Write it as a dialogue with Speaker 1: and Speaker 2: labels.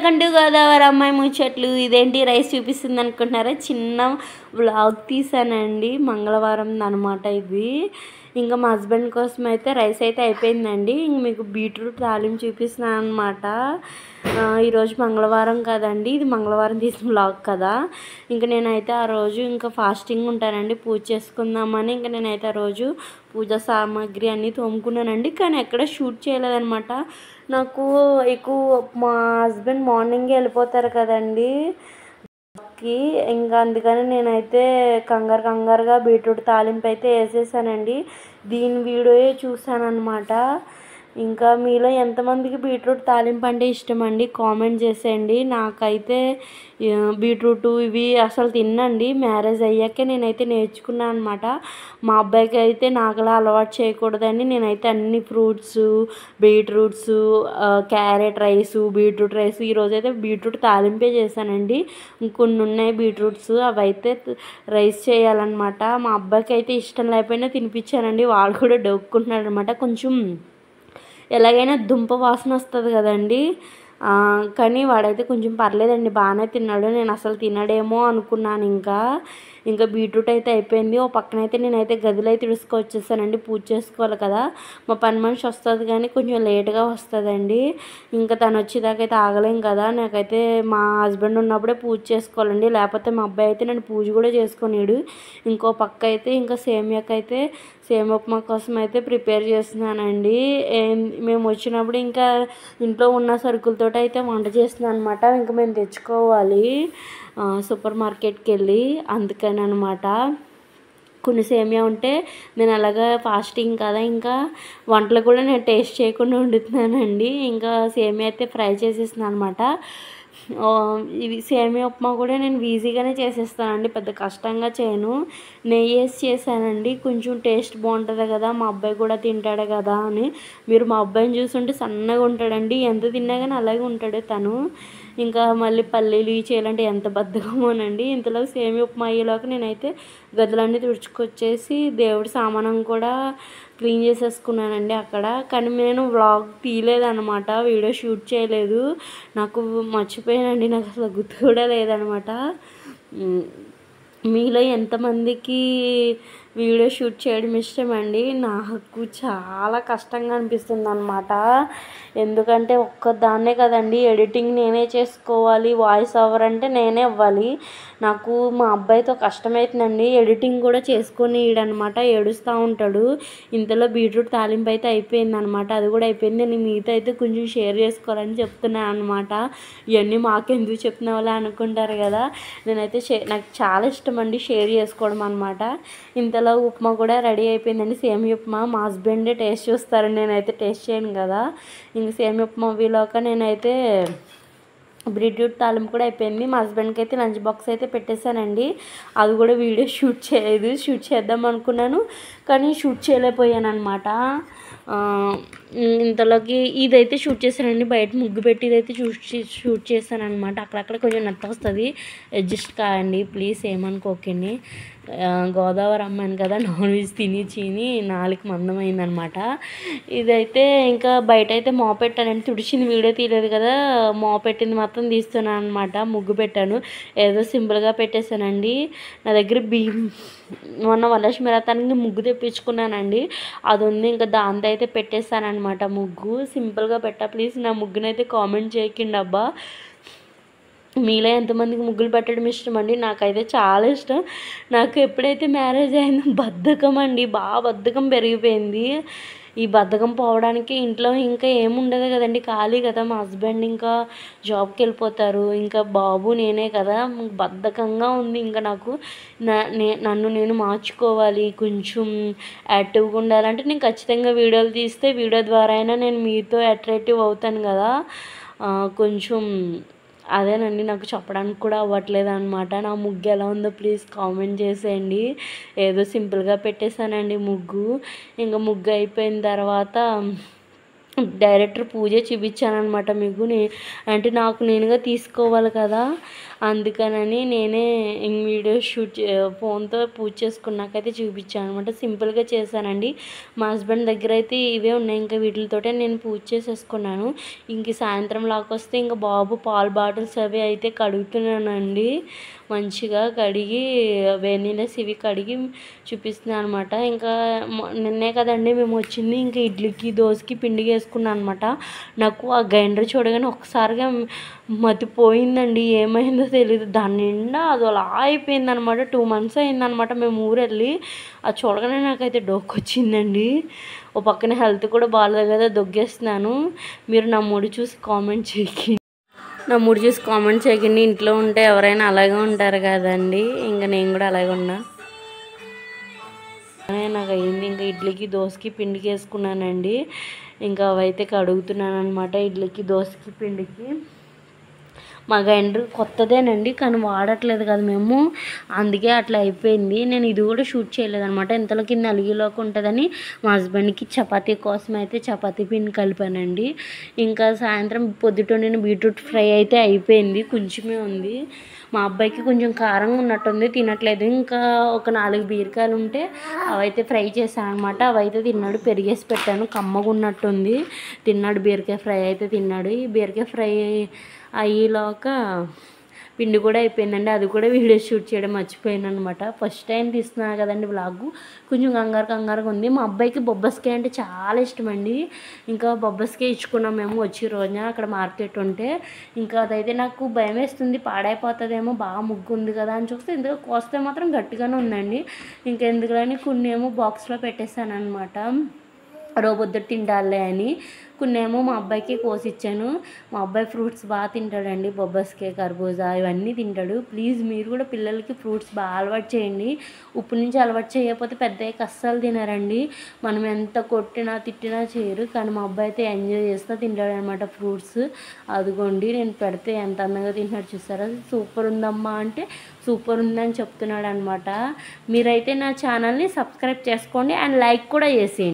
Speaker 1: Welcome to Godavari అమ్మాయి ముచ్చట్లు. ఇదేంటి రైస్ చూపిస్తుంది అనుకుంటున్నారా? చిన్న వ్లాగ్ తీసానండి, మంగళవారం అనమాట ఇది. ఇంకా మా హస్బెండ్ కోసం అయితే రైస్ అయితే అయిపోయిందండి. ఇంక మీకు బీట్రూట్ తాలింపు చూపిస్తున్నాను అనమాట. ఈరోజు మంగళవారం కదండి, ఇది మంగళవారం తీసిన వ్లాగ్ కదా. ఇంకా నేనైతే ఆ రోజు ఇంకా ఫాస్టింగ్ ఉంటానండి, పూజ చేసుకుందామని. ఇంకా నేనైతే ఆ రోజు పూజా సామాగ్రి అన్నీ తోముకున్నానండి, కానీ ఎక్కడ షూట్ చేయలేదనమాట. నాకు ఎక్కువ మా హస్బెండ్ మార్నింగే వెళ్ళిపోతారు కదండి కి, ఇంకా అందుకని నేనైతే కంగారుగా బీట్రూట్ తాలింపు అయితే వేసేసానండి. దీని వీడియోయే చూసాను అనమాట. ఇంకా మీలో ఎంతమందికి బీట్రూట్ తాలింపు అంటే ఇష్టం అండి, కామెంట్ చేసేయండి. నాకైతే బీట్రూట్ ఇవి అసలు తిన్నండి, మ్యారేజ్ అయ్యాకే నేనైతే నేర్చుకున్నాను అనమాట. మా అబ్బాయికి అయితే నాకులా అలవాటు చేయకూడదని నేనైతే అన్ని fruits, beetroots, carrot rice, beetroot rice, ఈరోజైతే బీట్రూట్ తాలింపే చేశానండి. ఇంకొన్ని ఉన్నాయి బీట్రూట్స్, అవి అయితే రైస్ చేయాలన్నమాట. మా అబ్బాయికి అయితే ఇష్టం లేకపోయినా తినిపించానండి, వాడు కూడా డొక్కుంటున్నాడు అనమాట. కొంచెం ఎలాగైనా దుంప వాసన వస్తుంది కదండి, కానీ వాడైతే కొంచెం పర్లేదండి, బాగానే తిన్నాడు. నేను అసలు తినడేమో అనుకున్నాను. ఇంకా బీట్రూట్ అయితే అయిపోయింది. ఓ పక్కనైతే నేనైతే గదిలో అయితే వచ్చేసానండి, పూజ చేసుకోవాలి కదా. మా పని మనిషి వస్తుంది కానీ కొంచెం లేట్గా వస్తుందండి. ఇంకా తను వచ్చేదాకా అయితే ఆగలేం కదా. నాకైతే మా హస్బెండ్ ఉన్నప్పుడే పూజ చేసుకోవాలండి, లేకపోతే మా అబ్బాయి అయితే నేను పూజ కూడా చేసుకునేడు. ఇంకో పక్క అయితే ఇంకా సేమియాకైతే సేమియా ఉప్మా కోసం అయితే ప్రిపేర్ చేస్తున్నానండి. మేము వచ్చినప్పుడు ఇంకా ఇంట్లో ఉన్న సరుకులతో అయితే వంట చేస్తున్నాను అనమాట. ఇంకా మేము తెచ్చుకోవాలి సూపర్ మార్కెట్కి వెళ్ళి, అందుకని అనమాట. కొన్ని సేమియా ఉంటే నేను అలాగా ఫాస్టింగ్ కదా, ఇంకా వంటలు కూడా నేను టేస్ట్ చేయకుండా వండుతున్నానండి. ఇంకా సేమియా అయితే ఫ్రై చేసేస్తున్నాను అనమాట. ఇవి సేమియా ఉప్మా కూడా నేను ఈజీగానే చేసేస్తానండి, పెద్ద కష్టంగా చేయను. నెయ్యి వేసి చేశానండి, కొంచెం టేస్ట్ బాగుంటుంది కదా, మా అబ్బాయి కూడా తింటాడు కదా అని. మీరు మా అబ్బాయిని చూస్తుంటే సన్నగా ఉంటాడండి, ఎంత తిన్నా కానీ అలాగే ఉంటాడు తను. ఇంకా మళ్ళీ పల్లీలు చేయాలంటే ఎంత బద్ధకమోనండి. ఇంతలో సేమియా ఉప్మా అయ్యేలోకి నేనైతే గదులన్నీ తుడుచుకొచ్చేసి దేవుడి సామానం కూడా క్లీన్ చేసేసుకున్నానండి అక్కడ. కానీ నేను వ్లాగ్ తీయలేదన్నమాట, వీడియో షూట్ చేయలేదు, నాకు మర్చిపోయానండి, నాకు అసలు గుర్తు కూడా లేదనమాట. మీలో ఎంతమందికి వీడియో షూట్ చేయడం ఇష్టం అండి? నాకు చాలా కష్టంగా అనిపిస్తుంది అనమాట. ఎందుకంటే ఒక్కదాన్నే కదండి, ఎడిటింగ్ నేనే చేసుకోవాలి, వాయిస్ ఓవర్ అంటే నేనే ఇవ్వాలి. నాకు మా అబ్బాయితో కష్టమవుతుందండి, ఎడిటింగ్ కూడా చేసుకొని అనమాట, ఏడుస్తూ ఉంటాడు. ఇంతలో బీట్రూట్ తాలింపు అయితే అయిపోయింది అనమాట, అది కూడా అయిపోయింది. నేను మీతో అయితే కొంచెం షేర్ చేసుకోవాలని చెప్తున్నాను అనమాట. ఇవన్నీ మాకెందుకు చెప్తున్నావు అనుకుంటారు కదా. నేనైతే నాకు చాలా ఇష్టం అండి షేర్ చేసుకోవడం అనమాట. ఇంతలో ఉప్మా కూడా రెడీ అయిపోయిందండి, సేమియా ఉప్మా. మా హస్బెండే టేస్ట్ చూస్తారండి, నేనైతే టేస్ట్ చేయను కదా. ఇంక సేమియా ఉప్మా వీలోక నేనైతే బీట్రూట్ తాలింపు కూడా అయిపోయింది. మా హస్బెండ్కి అయితే లంచ్ బాక్స్ అయితే పెట్టేశానండి, అది కూడా వీడియో షూట్ చేయలేదు. షూట్ చేద్దాం అనుకున్నాను కానీ షూట్ చేయలేకపోయాను అనమాట. ఇంతలోకి ఇదైతే షూట్ చేశానండి, బయట ముగ్గు పెట్టి ఇదైతే షూట్ చేశాను అనమాట. అక్కడక్కడ కొంచెం నత్త వస్తుంది, అడ్జస్ట్ కాయండి ప్లీజ్, ఏమనుకోకండి. గోదావరి అమ్మాయిని కదా, నాన్ వెజ్ తిని నాలుగు మందమైందనమాట. ఇదైతే ఇంకా బయట అయితే పెట్టానండి, తుడిచింది వీడియో తీయలేదు కదా, పెట్టింది మాత్రం తీస్తున్నాను అనమాట. ముగ్గు పెట్టాను, ఏదో సింపుల్గా పెట్టేశానండి. నా దగ్గర మొన్న వరలక్ష్మి వ్రతానికి ముగ్గు తెప్పించుకున్నానండి, అది ఉంది. ఇంకా దాంతో అయితే పెట్టేస్తానమాట ముగ్గు. సింపుల్గా పెట్టా, ప్లీజ్ నా ముగ్గునైతే కామెంట్ చేయకండి అబ్బా. మీలో ఎంతమందికి ముగ్గులు పెట్టడం ఇష్టం అండి? నాకైతే చాలా ఇష్టం. నాకు ఎప్పుడైతే మ్యారేజ్ అయిందో బద్ధకం అండి, బాగా బద్ధకం పెరిగిపోయింది. ఈ బద్ధకం పోవడానికి ఇంట్లో ఇంకా ఏముండదు కదండి, ఖాళీ కదా. మా హస్బెండ్ ఇంకా జాబ్కి వెళ్ళిపోతారు, ఇంకా బాబు నేనే కదా, బద్ధకంగా ఉంది. ఇంకా నాకు నన్ను నేను మార్చుకోవాలి, కొంచెం యాక్టివ్గా ఉండాలంటే నేను ఖచ్చితంగా వీడియోలు తీస్తే వీడియో ద్వారా అయినా నేను మీతో అట్రాక్టివ్ అవుతాను కదా. కొంచెం అదేనండి, నాకు చెప్పడానికి కూడా అవ్వట్లేదు అనమాట. నా ముగ్గు ఎలా ఉందో ప్లీజ్ కామెంట్ చేసేయండి. ఏదో సింపుల్గా పెట్టేశానండి ముగ్గు. ఇంకా ముగ్గు అయిపోయిన తర్వాత డైరెక్టర్ పూజ చూపించానమాట మీకు. అంటే నాకు నేనుగా తీసుకోవాలి కదా, అందుకనని నేనే వీడియో షూట్ ఫోన్తో పూజ చేసుకున్నాకైతే చూపించాను అనమాట. సింపుల్గా చేశానండి. మా హస్బెండ్ దగ్గర అయితే ఇవే ఉన్నాయి, ఇంకా వీటితోటే నేను పూజ చేసేసుకున్నాను. ఇంక సాయంత్రం లాకొస్తే ఇంకా బాబు పాలు బాటిల్స్ అవి అయితే కడుగుతున్నానండి. మంచిగా కడిగి వెనీలస్ ఇవి కడిగి చూపిస్తున్నాను అనమాట. ఇంకా నిన్నే కదండి మేము వచ్చింది, ఇంకా ఇడ్లీకి దోశకి పిండికి వేసుకున్నాను అనమాట. నాకు ఆ గ్రైండర్ చూడగానే ఒకసారిగా మతిపోయిందండి, ఏమైందో తెలియదు. దాని నిండా అది అలా అయిపోయిందనమాట. 2 months అయిందనమాట మేము ఊరు వెళ్ళి. అది చూడగానే నాకైతే డోకొచ్చిందండి. ఓ పక్కన హెల్త్ కూడా బాగాలేదు కదా, దొగ్గేస్తున్నాను. మీరు నా మూడు చూసి కామెంట్ చేయకండి. ఇంట్లో ఉంటే ఎవరైనా అలాగే ఉంటారు కదండి, ఇంకా నేను కూడా అలాగే ఉన్నా. నాకు అయింది. ఇంకా ఇడ్లీకి దోశకి పిండికి వేసుకున్నానండి. ఇంకా అవైతే కడుగుతున్నాను అనమాట, ఇడ్లీకి దోశకి పిండికి. మా గ్రైండర్ కొత్తదేనండి, కానీ వాడట్లేదు కదా మేము, అందుకే అట్లా అయిపోయింది. నేను ఇది కూడా షూట్ చేయలేదనమాట, ఇంతలో కింద అలిగిలోకి ఉంటుందని మా హస్బెండ్కి చపాతీ కోసం అయితే చపాతీ పిండి కలిపానండి. ఇంకా సాయంత్రం పొద్దుటోని బీట్రూట్ ఫ్రై అయితే అయిపోయింది, కొంచెమే ఉంది. మా అబ్బాయికి కొంచెం కారంగా ఉన్నట్టుంది, తినట్లేదు. ఇంకా ఒక 4 బీరకాయలు ఉంటే అవైతే ఫ్రై చేశాను అనమాట. అవైతే తిన్నాడు, పెరిగేసి పెట్టాను, కమ్మగా ఉన్నట్టుంది. తిన్నాడు, బీరకాయ ఫ్రై అయితే తిన్నాడు. ఈ బీరకాయ ఫ్రై అయ్యేలాక పిండి కూడా అయిపోయిందండి, అది కూడా వీడియో షూట్ చేయడం మర్చిపోయాను అనమాట. ఫస్ట్ టైం తీస్తున్నాను కదండి వ్లాగ్, కొంచెం కంగారుగా ఉంది. మా అబ్బాయికి బొబ్బస్కాయ అంటే చాలా ఇష్టం అండి. ఇంకా బొబ్బస్కాయ ఇచ్చుకున్నాం మేము వచ్చి రోజున అక్కడ మార్కెట్ ఉంటే. ఇంకా అదైతే నాకు భయం వేస్తుంది, పాడైపోతుందేమో, బాగా ముగ్గు ఉంది కదా అని చూస్తే ఎందుకు కోస్తే మాత్రం గట్టిగానే ఉందండి. ఇంకెందుకులని కొన్ని ఏమో బాక్స్లో పెట్టేశాను అనమాట, రోజొద్దు తింటాలే అని. కొన్నేమో మా అబ్బాయికి కోసి ఇచ్చాను. మా అబ్బాయి ఫ్రూట్స్ బాగా తింటాడండి, బొబ్బస్కాయ, కర్బూజా ఇవన్నీ తింటాడు. ప్లీజ్ మీరు కూడా పిల్లలకి ఫ్రూట్స్ బాగా అలవాటు చేయండి. ఉప్పు నుంచి అలవాటు చేయకపోతే పెద్దయ్యకి అస్సలు తినారండి. మనం ఎంత కొట్టినా తిట్టినా చేయరు, కానీ మా అబ్బాయి అయితే ఎంజాయ్ చేస్తూ తింటాడు అనమాట ఫ్రూట్స్. అదిగోండి నేను పెడితే ఎంత అందంగా తింటున్నాడు చూస్తారా. సూపర్ ఉందమ్మా అంటే సూపర్ ఉందని చెప్తున్నాడు అనమాట. మీరైతే నా ఛానల్ని సబ్స్క్రైబ్ చేసుకోండి అండ్ లైక్ కూడా చేసేయండి.